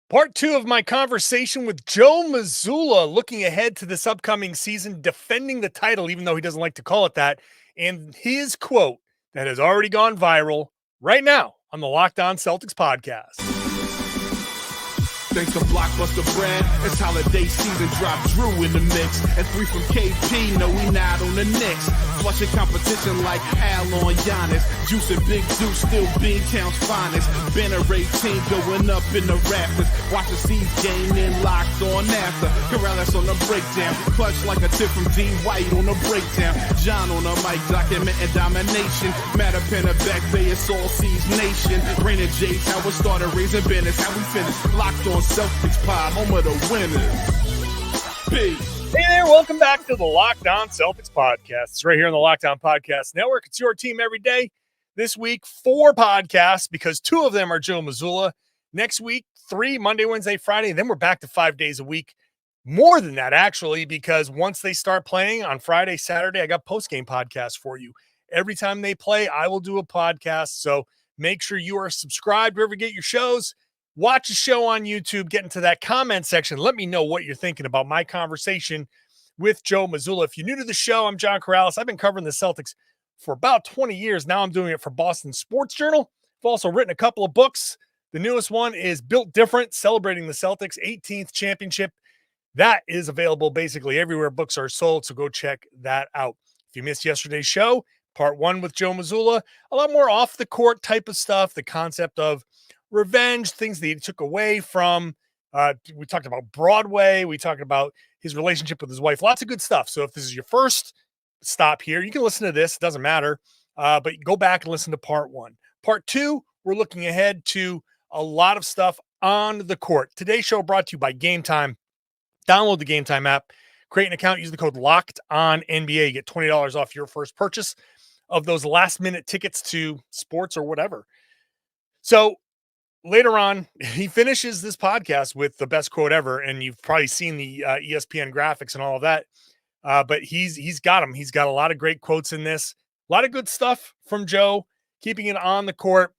Part two of my conversation with Joe Mazzulla, looking ahead to this upcoming season, defending the title, even though he doesn't like to call it that, and his quote that has already gone viral right now on the Locked On Celtics podcast. Thanks to Blockbuster Brand, it's holiday season, drop Drew in the mix. And 3 from KP, no we not on the Knicks. Flushing competition like Al on Giannis. Juice and Big Deuce, still Beantown's finest. Banner 18 going up in the rafters. Watch the C's game in locked on after. Karalis on the breakdown. Clutch like a tip from D. White on the breakdown. John on the mic, documenting domination. Matter pen a back bay, it's all C's nation. Rain and J's, how we started, raising business, how we finish. Locked on Celtics pod, home of the winners. Peace. Hey there, welcome back to the Locked On Celtics podcast. It's right here on the Locked On Podcast Network. It's your team every day. This week, 4 podcasts because 2 of them are Joe Mazzulla. Next week, 3, Monday, Wednesday, Friday. And then we're back to 5 days a week. More than that, actually, because once they start playing on Friday, Saturday, I got post-game podcasts for you. Every time they play, I will do a podcast. So make sure you are subscribed wherever you get your shows. Watch a show on YouTube, get into that comment section. Let me know what you're thinking about my conversation with Joe Mazzulla. If you're new to the show, I'm John Karalis. I've been covering the Celtics for about 20 years. Now I'm doing it for Boston Sports Journal. I've also written a couple of books. The newest one is Built Different, celebrating the Celtics' 18th championship. That is available basically everywhere books are sold, so go check that out. If you missed yesterday's show, part 1 with Joe Mazzulla, a lot more off-the-court type of stuff, the concept of revenge, things that he took away from. We talked about Broadway. We talked about his relationship with his wife. Lots of good stuff. So if this is your first stop here, you can listen to this. It doesn't matter. But go back and listen to part 1. Part 2, we're looking ahead to a lot of stuff on the court. Today's show brought to you by Game Time. Download the Game Time app. Create an account. Use the code LOCKEDONNBA. You get $20 off your first purchase of those last-minute tickets to sports or whatever. So later on, he finishes this podcast with the best quote ever, and you've probably seen the ESPN graphics and all of that. But he's got them. He's got a lot of great quotes in this. A lot of good stuff from Joe, keeping it on the court.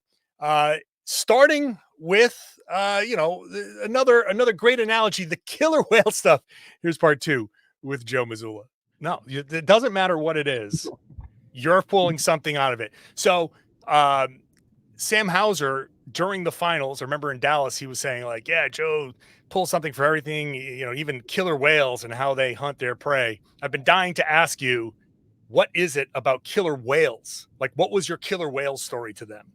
Starting with another great analogy, the killer whale stuff. Here's part 2 with Joe Mazzulla. No, it doesn't matter what it is. You're pulling something out of it. So Sam Hauser, during the finals, I remember in Dallas, he was saying like, yeah, Joe pulls something for everything, even killer whales and how they hunt their prey. I've been dying to ask you, what is it about killer whales? Like, what was your killer whale story to them?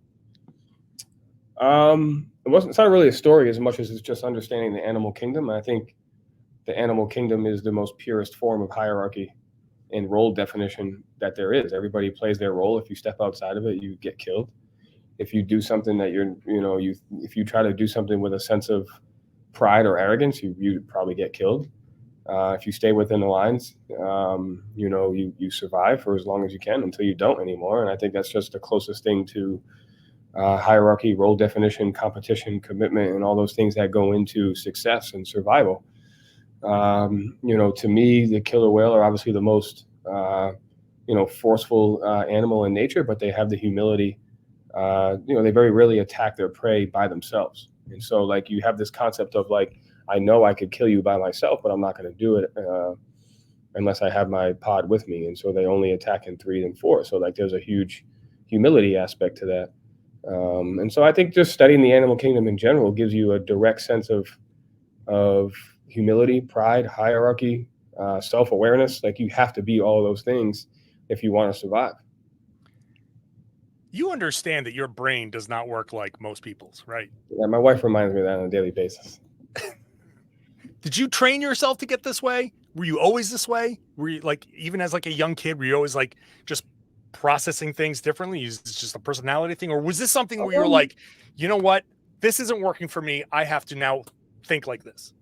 It's not really a story as much as it's just understanding the animal kingdom. I think the animal kingdom is the most purest form of hierarchy and role definition that there is. Everybody plays their role. If you step outside of it, you get killed. If you do something that if you try to do something with a sense of pride or arrogance, you probably get killed. If you stay within the lines, you survive for as long as you can until you don't anymore. And I think that's just the closest thing to hierarchy, role definition, competition, commitment, and all those things that go into success and survival. To me, the killer whale are obviously the most, forceful animal in nature, but they have the humility. They very rarely attack their prey by themselves. And so like you have this concept of like, I know I could kill you by myself, but I'm not going to do it unless I have my pod with me. And so they only attack in 3 and 4. So like there's a huge humility aspect to that. And so I think just studying the animal kingdom in general gives you a direct sense of humility, pride, hierarchy, self-awareness. Like you have to be all of those things if you want to survive. You understand that your brain does not work like most people's, right? Yeah, my wife reminds me of that on a daily basis. Did you train yourself to get this way? Were you always this way? Were you like, even as like a young kid, were you always like just processing things differently? Is this just a personality thing? Or was this something where you're like, you know what, this isn't working for me. I have to now think like this.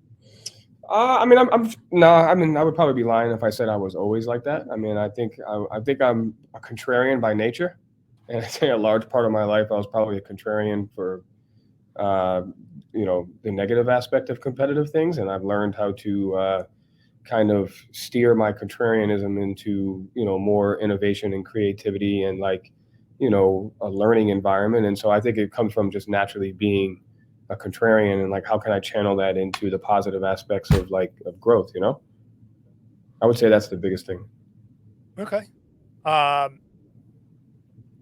I would probably be lying if I said I was always like that. I mean, I think I'm a contrarian by nature. And I think a large part of my life, I was probably a contrarian for, the negative aspect of competitive things. And I've learned how to kind of steer my contrarianism into, more innovation and creativity and a learning environment. And so I think it comes from just naturally being a contrarian, and like how can I channel that into the positive aspects of growth, you know? I would say that's the biggest thing. Okay.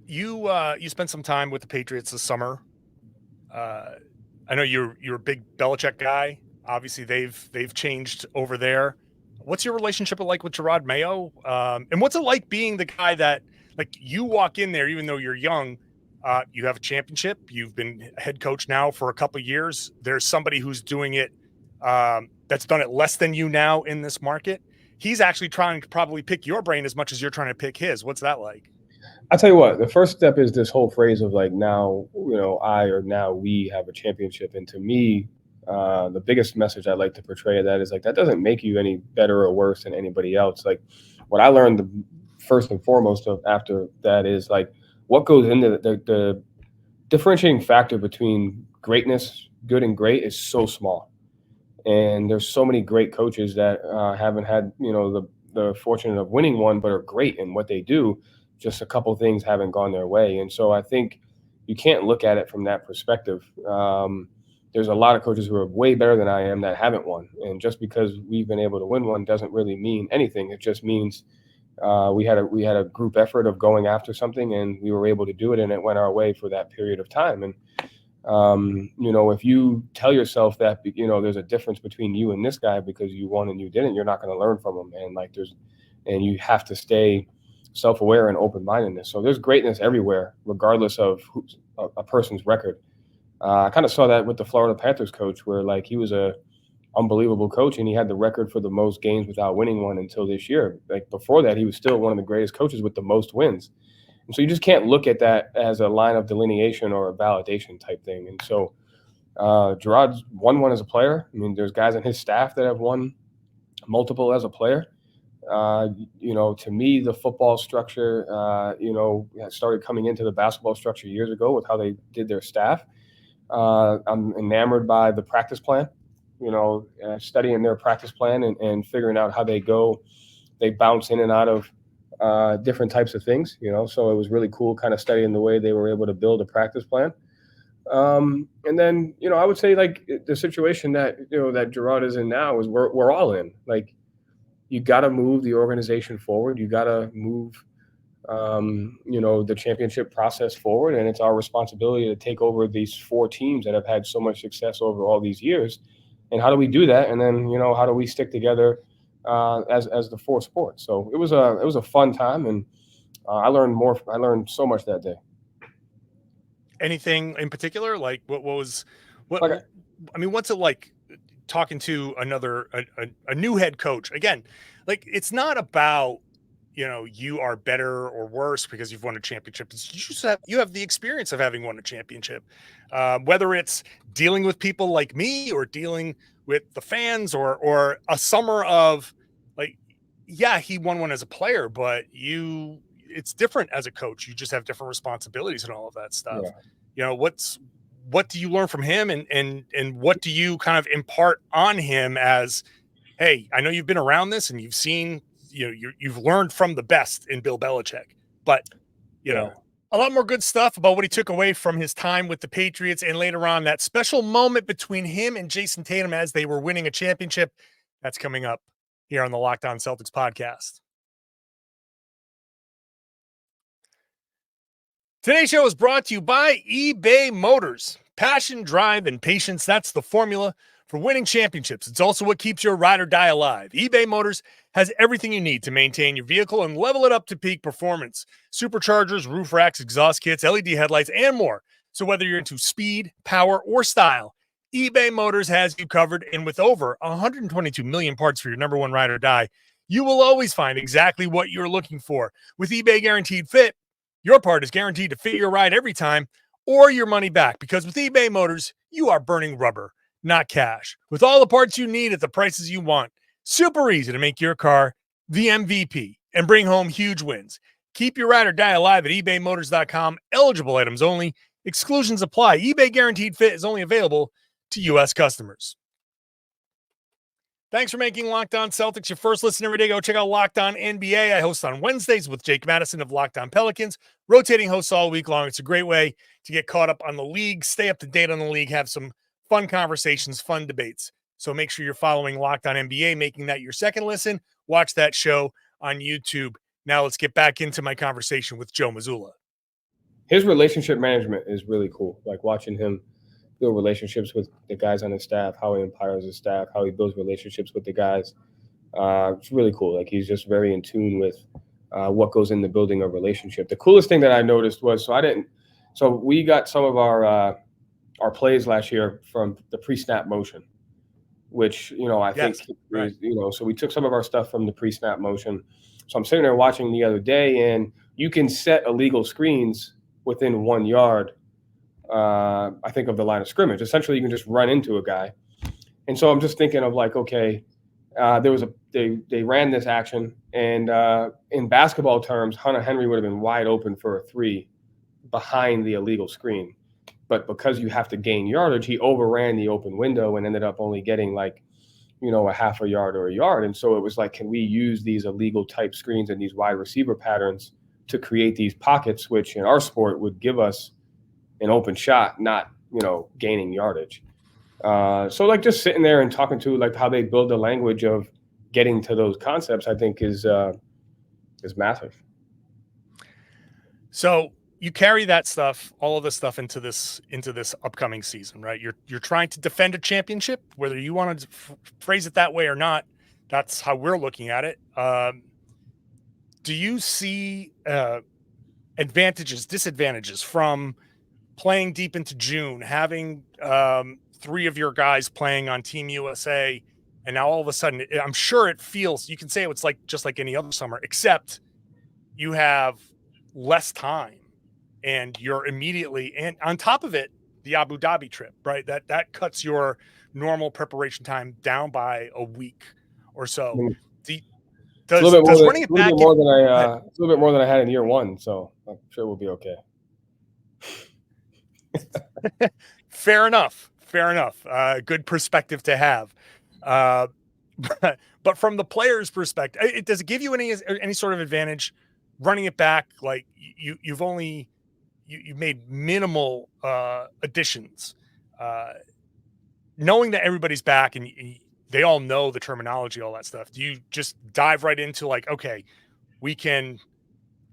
You spent some time with the Patriots this summer. I know you're a big Belichick guy. Obviously, they've changed over there. What's your relationship like with Gerard Mayo? And what's it like being the guy that, like, you walk in there, even though you're young, you have a championship. You've been head coach now for a couple of years. There's somebody who's doing it that's done it less than you now in this market. He's actually trying to probably pick your brain as much as you're trying to pick his. What's that like? I'll tell you what, the first step is this whole phrase of like, now, now we have a championship. And to me, the biggest message I like to portray of that is like, that doesn't make you any better or worse than anybody else. Like, what I learned the first and foremost of after that is like, what goes into the differentiating factor between greatness, good and great, is so small. And there's so many great coaches that haven't had, the fortune of winning one, but are great in what they do. Just a couple things haven't gone their way. And so I think you can't look at it from that perspective. There's a lot of coaches who are way better than I am that haven't won. And just because we've been able to win one doesn't really mean anything. It just means we had a group effort of going after something, and we were able to do it, and it went our way for that period of time. And, if you tell yourself that, there's a difference between you and this guy because you won and you didn't, you're not going to learn from him. And you have to stay self-aware and open-mindedness. So there's greatness everywhere, regardless of a person's record. I kind of saw that with the Florida Panthers coach, where like he was a unbelievable coach and he had the record for the most games without winning one until this year. Like before that, he was still one of the greatest coaches with the most wins. And so you just can't look at that as a line of delineation or a validation type thing. And so Gerard's won one as a player. I mean, there's guys on his staff that have won multiple as a player. To me, the football structure, started coming into the basketball structure years ago with how they did their staff. I'm enamored by the practice plan, studying their practice plan and figuring out how they bounce in and out of different types of things, so it was really cool kind of studying the way they were able to build a practice plan. And then, I would say like the situation that Gerard is in now is we're all in. Like, you got to move the organization forward. You got to move, the championship process forward. And it's our responsibility to take over these 4 teams that have had so much success over all these years. And how do we do that? And then, how do we stick together as the 4 sports? So it was a fun time, and I learned so much that day. Anything in particular? Like what's it like talking to a new head coach? Again, like, it's not about, you are better or worse because you've won a championship. You have the experience of having won a championship, whether it's dealing with people like me or dealing with the fans or a summer of like, yeah, he won one as a player, but it's different as a coach. You just have different responsibilities and all of that stuff. Yeah. What do you learn from him, and what do you kind of impart on him as, hey, I know you've been around this and you've seen, you've learned from the best in Bill Belichick, but a lot more good stuff about what he took away from his time with the Patriots, and later on that special moment between him and Jayson Tatum as they were winning a championship. That's coming up here on the Locked On Celtics podcast. Today's show is brought to you by eBay Motors. Passion, drive, and patience, that's the formula for winning championships. It's also what keeps your ride or die alive. eBay Motors has everything you need to maintain your vehicle and level it up to peak performance. Superchargers, roof racks, exhaust kits, LED headlights, and more. So whether you're into speed, power, or style, eBay Motors has you covered. And with over 122 million parts for your number one ride or die, you will always find exactly what you're looking for. With eBay Guaranteed Fit, your part is guaranteed to fit your ride every time or your money back, because with eBay Motors, you are burning rubber, not cash. With all the parts you need at the prices you want, super easy to make your car the MVP and bring home huge wins. Keep your ride or die alive at ebaymotors.com. Eligible items only. Exclusions apply. eBay Guaranteed Fit is only available to U.S. customers. Thanks for making Locked On Celtics your first listen every day. Go check out Locked On NBA. I host on Wednesdays with Jake Madison of Locked On Pelicans, rotating hosts all week long. It's a great way to get caught up on the league, stay up to date on the league, have some fun conversations, fun debates. So make sure you're following Locked On NBA, making that your second listen. Watch that show on YouTube. Now let's get back into my conversation with Joe Mazzulla. His relationship management is really cool. Like watching him build relationships with the guys on his staff, how he empowers his staff, how he builds relationships with the guys. It's really cool. Like he's just very in tune with what goes into building a relationship. The coolest thing that I noticed was, so we got some of our plays last year from the pre-snap motion, which, I think, right. So we took some of our stuff from the pre-snap motion. So I'm sitting there watching the other day, and you can set illegal screens within 1 yard, I think, of the line of scrimmage. Essentially, you can just run into a guy. And so I'm just thinking of like, okay, they ran this action, and in basketball terms, Hunter Henry would have been wide open for a three behind the illegal screen. But because you have to gain yardage, he overran the open window and ended up only getting like, a half a yard or a yard. And so it was like, can we use these illegal type screens and these wide receiver patterns to create these pockets, which in our sport would give us an open shot, not, gaining yardage. So like just sitting there and talking to like how they build the language of getting to those concepts, I think is massive. So you carry that stuff, all of this stuff into this upcoming season, right? You're trying to defend a championship, whether you want to phrase it that way or not. That's how we're looking at it. Do you see advantages, disadvantages from playing deep into June, having three of your guys playing on Team USA, and now all of a sudden, I'm sure it feels, you can say it's like just like any other summer, except you have less time. And you're immediately, and on top of it, the Abu Dhabi trip, right? That cuts your normal preparation time down by a week or so. Does running it back a little bit more than I had in year one, so I'm sure we'll be okay. Fair enough. Good perspective to have. But from the player's perspective, does it give you any sort of advantage running it back? Like you've only you made minimal additions, knowing that everybody's back and they all know the terminology, all that stuff. Do you just dive right into like, okay, we can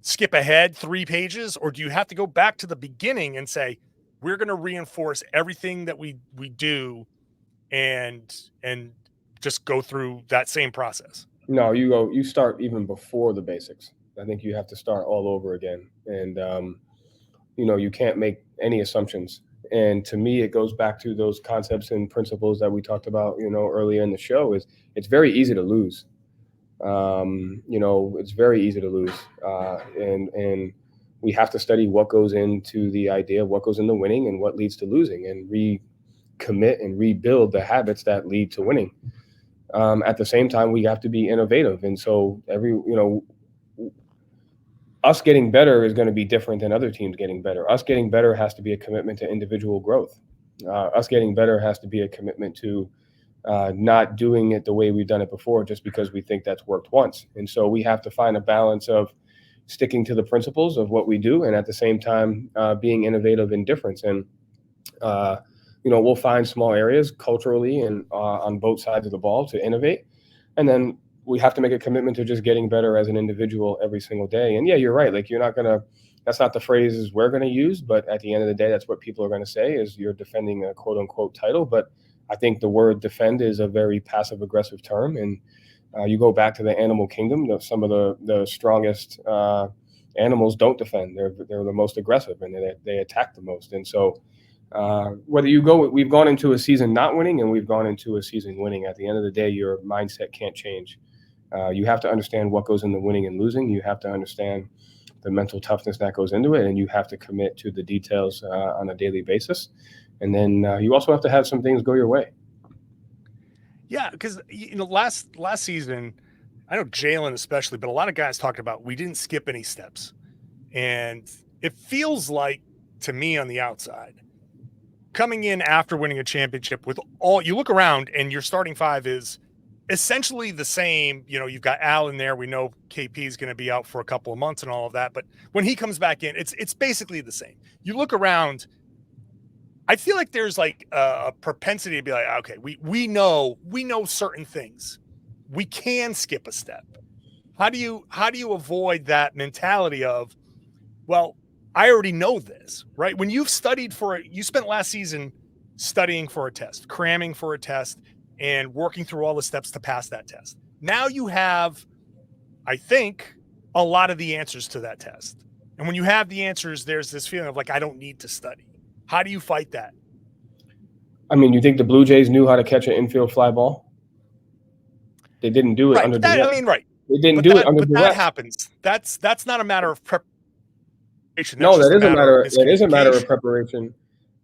skip ahead 3 pages, or do you have to go back to the beginning and say, we're going to reinforce everything that we do and just go through that same process? No, you start even before the basics. I think you have to start all over again. And, you can't make any assumptions. And to me, it goes back to those concepts and principles that we talked about, earlier in the show. Is it's very easy to lose. It's very easy to lose. And we have to study what goes into the idea, what goes into winning and what leads to losing, and recommit and rebuild the habits that lead to winning. At the same time, we have to be innovative. And so us getting better is going to be different than other teams getting better. Us getting better has to be a commitment to individual growth. Us getting better has to be a commitment to not doing it the way we've done it before just because we think that's worked once. And so we have to find a balance of sticking to the principles of what we do and at the same time being innovative in difference. And, we'll find small areas culturally and on both sides of the ball to innovate. And then we have to make a commitment to just getting better as an individual every single day. And yeah, you're right. Like that's not the phrases we're going to use, but at the end of the day, that's what people are going to say is you're defending a quote unquote title. But I think the word defend is a very passive aggressive term. And you go back to the animal kingdom, some of the strongest animals don't defend. They're the most aggressive and they attack the most. And so we've gone into a season not winning and we've gone into a season winning. At the end of the day, your mindset can't change. You have to understand what goes into winning and losing. You have to understand the mental toughness that goes into it, and you have to commit to the details on a daily basis. And then you also have to have some things go your way. Yeah, because last season, I know Jaylen especially, but a lot of guys talked about we didn't skip any steps, and it feels like to me on the outside, coming in after winning a championship with all you look around and your starting five is essentially the same. You've got Al in there. We know KP is going to be out for a couple of months and all of that, but when he comes back in, it's basically the same. You look around, I feel like there's like a propensity to be like, okay, we know certain things. We can skip a step. How do you avoid that mentality of, well, I already know this, right? When you've studied you spent last season studying for a test, cramming for a test, and working through all the steps to pass that test. Now you have, I think, a lot of the answers to that test. And when you have the answers, there's this feeling of like, I don't need to study. How do you fight that? I mean, you think the Blue Jays knew how to catch an infield fly ball? They didn't do it under duress. Right. They didn't do it under duress. That happens. That's not a matter of preparation. No, that is a matter. That is a matter of preparation.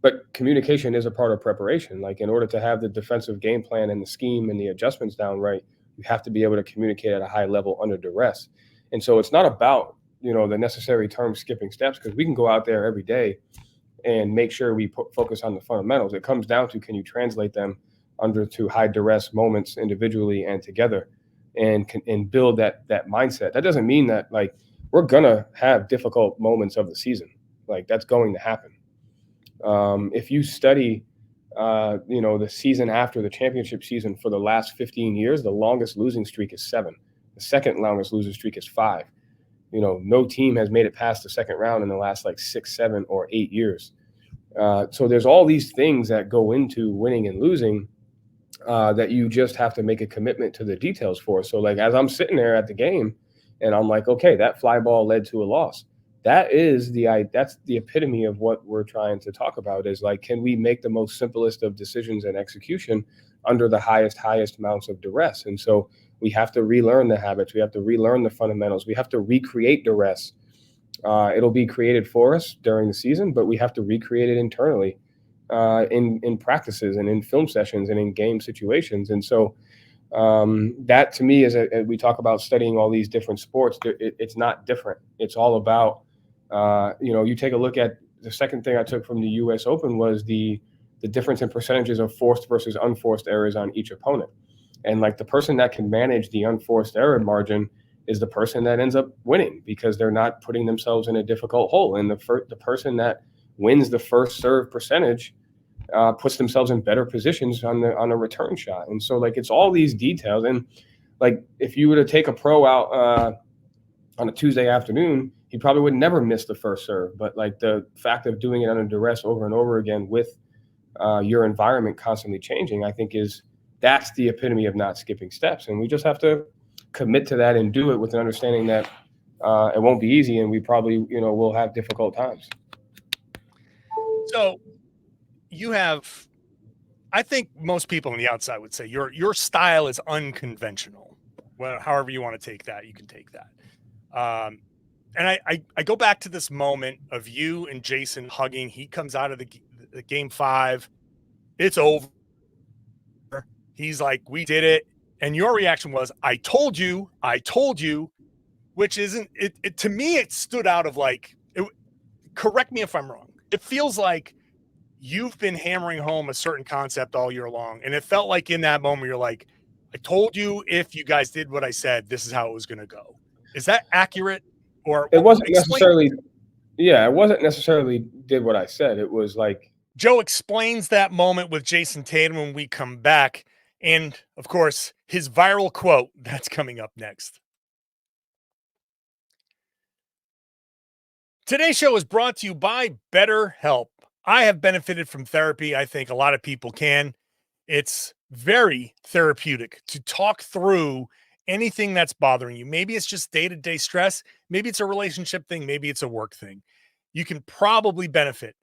But communication is a part of preparation. Like, in order to have the defensive game plan and the scheme and the adjustments down right, you have to be able to communicate at a high level under duress. And so it's not about, the necessary term skipping steps, because we can go out there every day and make sure we focus on the fundamentals. It comes down to, can you translate them to high duress moments individually and together, and build that mindset. That doesn't mean that, like, we're gonna have difficult moments of the season. Like, that's going to happen. If you study, the season after the championship season for the last 15 years, the longest losing streak is 7. The second longest losing streak is 5. No team has made it past the second round in the last 6, 7, or 8 years. So there's all these things that go into winning and losing that you just have to make a commitment to the details for. So, like, as I'm sitting there at the game and I'm like, okay, that fly ball led to a loss. That's the epitome of what we're trying to talk about, is like, can we make the most simplest of decisions and execution under the highest amounts of duress? And so we have to relearn the habits. We have to relearn the fundamentals. We have to recreate duress. It'll be created for us during the season, but we have to recreate it internally in practices and in film sessions and in game situations. And so that, to me, is we talk about studying all these different sports. It's not different. It's all about, you take a look at the second thing I took from the U.S. Open was the difference in percentages of forced versus unforced errors on each opponent. And, like, the person that can manage the unforced error margin is the person that ends up winning, because they're not putting themselves in a difficult hole. And the person that wins the first serve percentage puts themselves in better positions on a return shot. And so, like, it's all these details. And, like, if you were to take a pro out on a Tuesday afternoon, he probably would never miss the first serve. But, like, the fact of doing it under duress over and over again with your environment constantly changing, I think that's the epitome of not skipping steps. And we just have to commit to that and do it with an understanding that it won't be easy, and we probably, will have difficult times. So I think most people on the outside would say your style is unconventional. Well, however you want to take that, you can take that. And I go back to this moment of you and Jayson hugging. He comes out of the game 5. It's over. He's like, we did it. And your reaction was, I told you, which isn't it to me, it stood out of like, correct me if I'm wrong. It feels like you've been hammering home a certain concept all year long. And it felt like in that moment, you're like, I told you, if you guys did what I said, this is how it was going to go. Is that accurate? Or it wasn't necessarily, it wasn't necessarily did what I said. It was like, Joe explains that moment with Jayson Tatum when we come back. And, of course, his viral quote, that's coming up next. Today's show is brought to you by BetterHelp. I have benefited from therapy. I think a lot of people can. It's very therapeutic to talk through anything that's bothering you. Maybe it's just day-to-day stress. Maybe it's a relationship thing. Maybe it's a work thing. You can probably benefit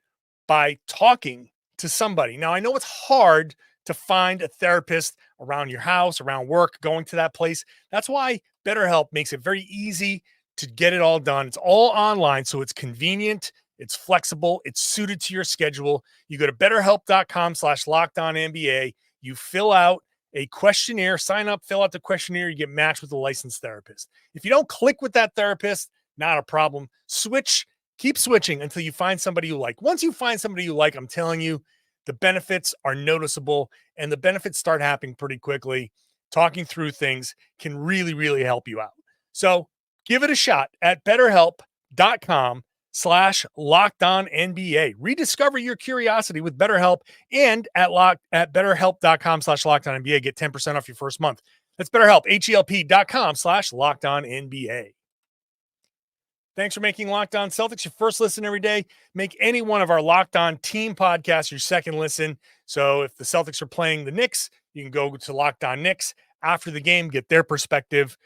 by talking to somebody. Now, I know it's hard to find a therapist around your house, around work, going to that place. That's why BetterHelp makes it very easy to get it all done. It's all online, so it's convenient, it's flexible, it's suited to your schedule. You go to betterhelp.com/LockedOnNBA. You fill out a questionnaire, sign up, fill out the questionnaire, you get matched with a licensed therapist. If you don't click with that therapist, not a problem. Keep switching until you find somebody you like. Once you find somebody you like, I'm telling you, the benefits are noticeable, and the benefits start happening pretty quickly. Talking through things can really, really help you out. So give it a shot at betterhelp.com BetterHelp.com/LockedOnNBA. Rediscover your curiosity with BetterHelp and at BetterHelp.com/LockedOnNBA. Get 10% off your first month. That's BetterHelp, HELP.com/LockedOnNBA. Thanks for making Locked On Celtics your first listen every day. Make any one of our Locked On team podcasts your second listen. So if the Celtics are playing the Knicks, you can go to Locked On Knicks after the game, get their perspective,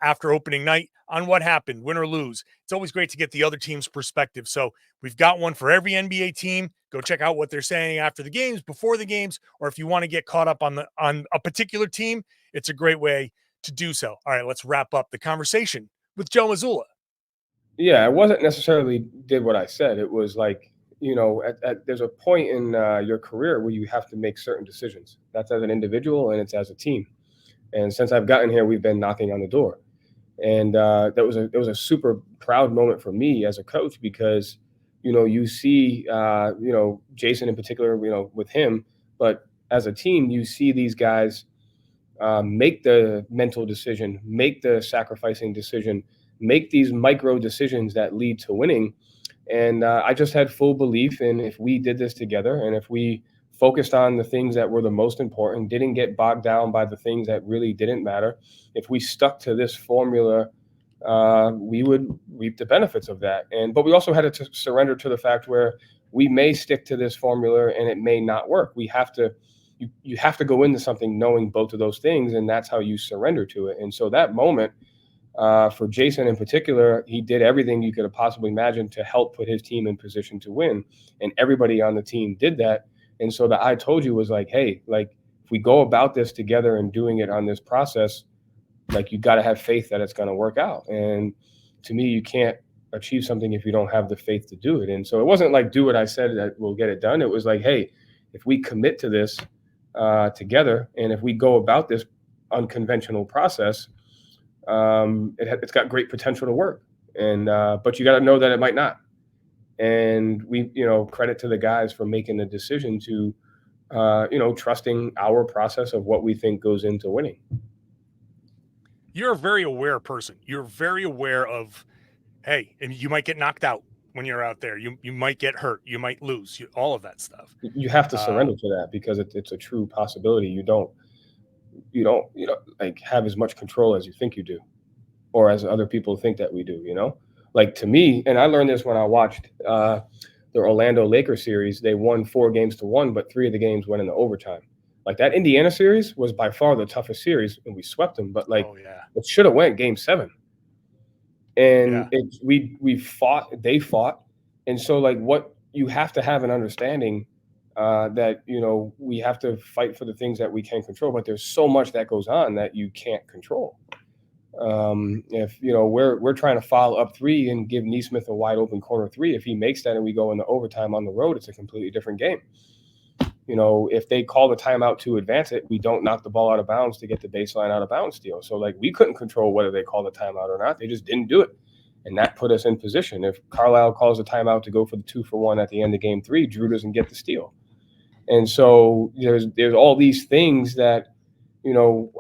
after opening night on what happened, win or lose. It's always great to get the other team's perspective. So we've got one for every NBA team. Go check out what they're saying after the games, before the games, or if you want to get caught up on a particular team, it's a great way to do so. All right, let's wrap up the conversation with Joe Mazzulla. Yeah, it wasn't necessarily did what I said. It was like, there's a point in your career where you have to make certain decisions. That's as an individual and it's as a team. And since I've gotten here, we've been knocking on the door. And it was a super proud moment for me as a coach because, you see, Jayson in particular, with him, but as a team, you see these guys make the mental decision, make the sacrificing decision, make these micro decisions that lead to winning. And I just had full belief in if we did this together and if we focused on the things that were the most important, didn't get bogged down by the things that really didn't matter, if we stuck to this formula, we would reap the benefits of that. But we also had to surrender to the fact where we may stick to this formula and it may not work. We have to you have to go into something knowing both of those things, and that's how you surrender to it. And so that moment, for Jayson in particular, he did everything you could have possibly imagined to help put his team in position to win. And everybody on the team did that. And so the I told you was like, hey, like if we go about this together and doing it on this process, like you got to have faith that it's going to work out. And to me, you can't achieve something if you don't have the faith to do it. And so it wasn't like do what I said that we'll get it done. It was like, hey, if we commit to this together and if we go about this unconventional process, it's got great potential to work. And but you got to know that it might not. And we, credit to the guys for making the decision to, trusting our process of what we think goes into winning. You're a very aware person. You're very aware of, hey, and you might get knocked out when you're out there. You might get hurt. You might lose. All of that stuff. You have to surrender to that because it's a true possibility. You don't like have as much control as you think you do, or as other people think that we do. Like to me, and I learned this when I watched the Orlando Lakers series. They won 4-1, but 3 of the games went into overtime. Like that Indiana series was by far the toughest series, and we swept them. But it should have went Game 7. And we fought, they fought. And so like what you have to have an understanding that, we have to fight for the things that we can control, but there's so much that goes on that you can't control. If, we're trying to foul up 3 and give Nesmith a wide open corner 3, if he makes that and we go into overtime on the road, it's a completely different game. If they call the timeout to advance it, we don't knock the ball out of bounds to get the baseline out of bounds steal. So like we couldn't control whether they call the timeout or not. They just didn't do it. And that put us in position. If Carlisle calls a timeout to go for the 2-for-1 at the end of Game 3, Drew doesn't get the steal. And so there's all these things that,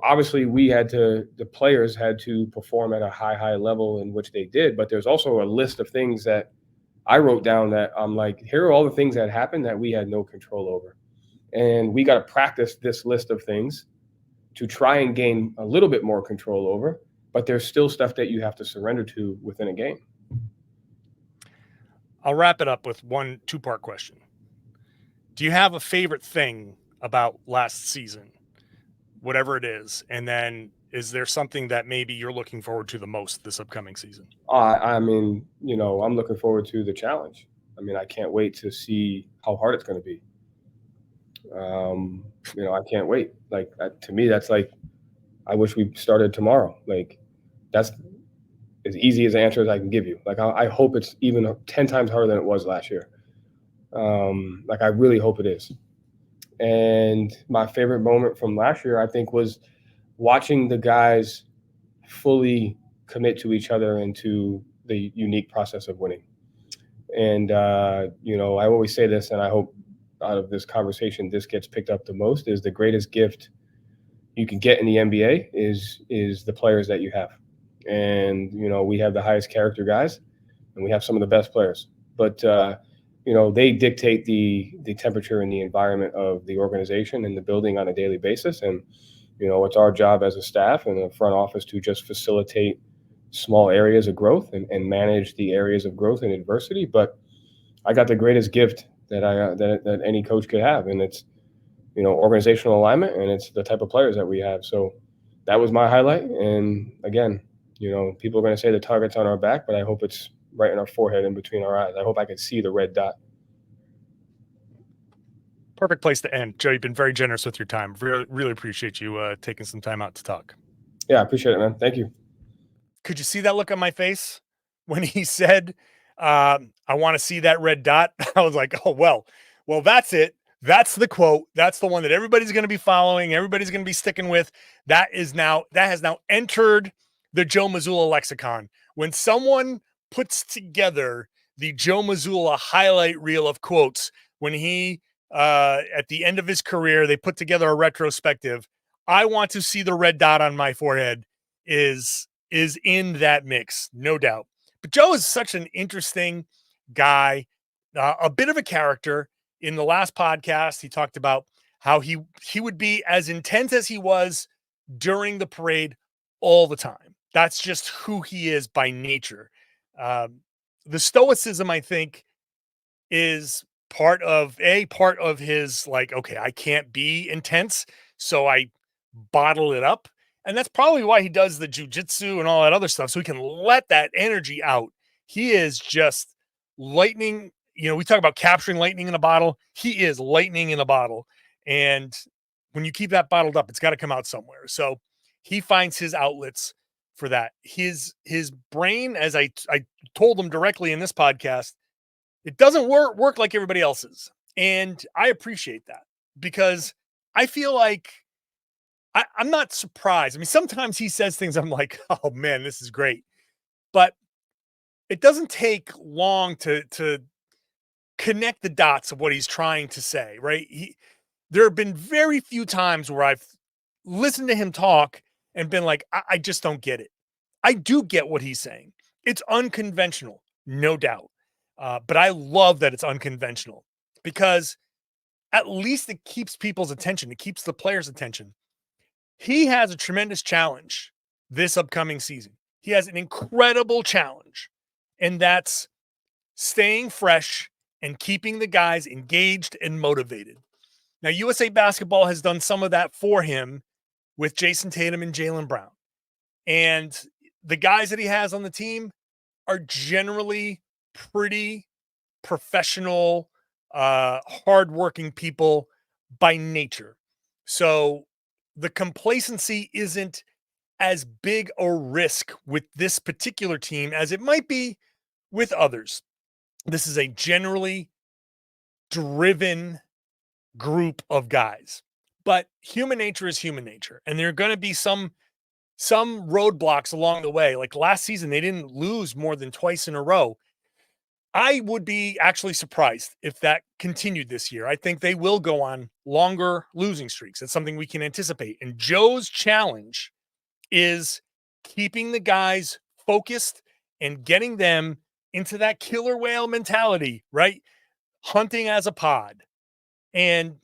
obviously the players had to perform at a high level in which they did. But there's also a list of things that I wrote down that I'm like, here are all the things that happened that we had no control over. And we got to practice this list of things to try and gain a little bit more control over. But there's still stuff that you have to surrender to within a game. I'll wrap it up with one 2-part question. Do you have a favorite thing about last season, whatever it is? And then is there something that maybe you're looking forward to the most this upcoming season? I'm looking forward to the challenge. I can't wait to see how hard it's going to be. I can't wait. Like to me, that's like, I wish we started tomorrow. Like that's as easy as an answer as I can give you. Like I hope it's even 10 times harder than it was last year. Like I really hope it is. And my favorite moment from last year, I think, was watching the guys fully commit to each other and to the unique process of winning. And, I always say this, and I hope out of this conversation, this gets picked up the most, is the greatest gift you can get in the NBA is the players that you have. And, we have the highest character guys. and we have some of the best players. But they dictate the temperature and the environment of the organization and the building on a daily basis. And it's our job as a staff and the front office to just facilitate small areas of growth and manage the areas of growth and adversity. But I got the greatest gift that any coach could have, and it's organizational alignment, and it's the type of players that we have. So that was my highlight. And again, people are going to say the target's on our back, but I hope it's right in our forehead in between our eyes. I hope I can see the red dot. Perfect place to end. Joe, you've been very generous with your time. Really, really appreciate you taking some time out to talk. Yeah, I appreciate it, man. Thank you. Could you see that look on my face when he said, I want to see that red dot? I was like, oh, well, that's it. That's the quote. That's the one that everybody's going to be following. Everybody's going to be sticking with. That has now entered the Joe Mazzulla lexicon. When someone puts together the Joe Mazzulla highlight reel of quotes, when he, at the end of his career, they put together a retrospective, I want to see the red dot on my forehead is in that mix, no doubt. But Joe is such an interesting guy, a bit of a character. In the last podcast, he talked about how he would be as intense as he was during the parade all the time. That's just who he is by nature. The stoicism, I think, is part of his, like, okay, I can't be intense, so I bottle it up. And that's probably why he does the jujitsu and all that other stuff, so he can let that energy out. He is just lightning. We talk about capturing lightning in a bottle. He is lightning in a bottle. And when you keep that bottled up, it's got to come out somewhere. So he finds his outlets for that. His brain, as I told him directly in this podcast, it doesn't work like everybody else's. And I appreciate that, because I feel like I'm not surprised. I mean, sometimes he says things I'm like, oh man, this is great. But it doesn't take long to connect the dots of what he's trying to say, right? There have been very few times where I've listened to him talk and been like, I just don't get it. I do get what he's saying. It's unconventional, no doubt. But I love that it's unconventional, because at least it keeps people's attention. It keeps the players' attention. He has a tremendous challenge this upcoming season. He has an incredible challenge, and that's staying fresh and keeping the guys engaged and motivated. Now, USA Basketball has done some of that for him with Jayson Tatum and Jaylen Brown. And the guys that he has on the team are generally pretty professional, hardworking people by nature. So the complacency isn't as big a risk with this particular team as it might be with others. This is a generally driven group of guys, but human nature is human nature. And there are going to be some roadblocks along the way. Like last season, they didn't lose more than twice in a row. I would be actually surprised if that continued this year. I think they will go on longer losing streaks. It's something we can anticipate. And Joe's challenge is keeping the guys focused and getting them into that killer whale mentality, right? Hunting as a pod. And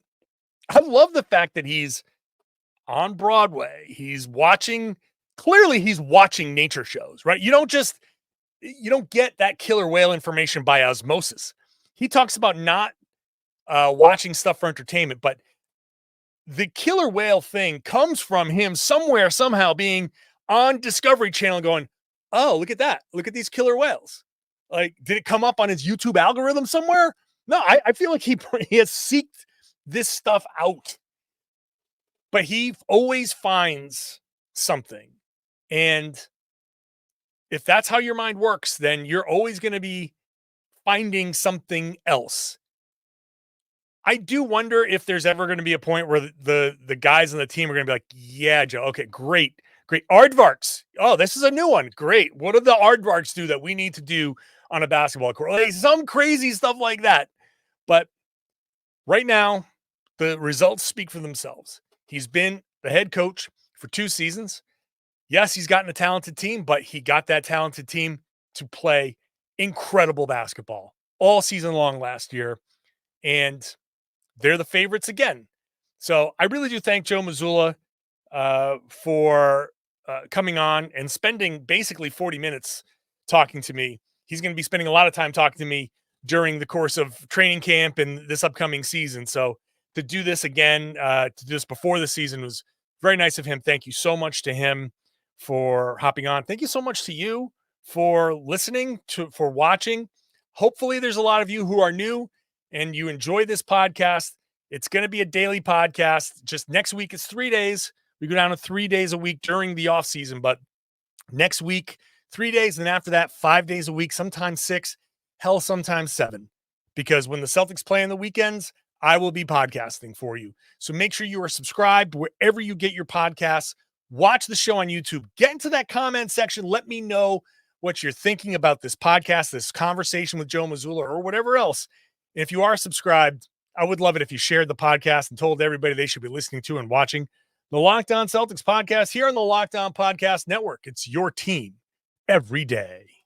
I love the fact that he's on Broadway. He's watching nature shows, right? You don't get that killer whale information by osmosis. He talks about not watching stuff for entertainment, but the killer whale thing comes from him somewhere, somehow being on Discovery Channel going, oh, look at that. Look at these killer whales. Like, did it come up on his YouTube algorithm somewhere? No, I feel like he has seeked this stuff out, but he always finds something. And if that's how your mind works, then you're always going to be finding something else. I do wonder if there's ever going to be a point where the guys on the team are going to be like, yeah, Joe, okay, great. Aardvarks. Oh, this is a new one. Great. What do the aardvarks do that we need to do on a basketball court? Like some crazy stuff like that. But right now, the results speak for themselves. He's been the head coach for 2 seasons. Yes, he's gotten a talented team, but he got that talented team to play incredible basketball all season long last year, and they're the favorites again. So I really do thank Joe Mazzulla for coming on and spending basically 40 minutes talking to me. He's going to be spending a lot of time talking to me during the course of training camp and this upcoming season. So to do this again, to do this before the season was very nice of him. Thank you so much to him for hopping on. Thank you so much to you for listening, for watching. Hopefully there's a lot of you who are new and you enjoy this podcast. It's going to be a daily podcast. Just next week, it's 3 days. We go down to 3 days a week during the off season, but next week, 3 days. And after that, 5 days a week, sometimes 6, hell, sometimes 7, because when the Celtics play on the weekends, I will be podcasting for you. So make sure you are subscribed wherever you get your podcasts. Watch the show on YouTube. Get into that comment section. Let me know what you're thinking about this podcast, this conversation with Joe Mazzulla, or whatever else. And if you are subscribed, I would love it if you shared the podcast and told everybody they should be listening to and watching the Locked On Celtics podcast here on the Locked On Podcast Network. It's your team every day.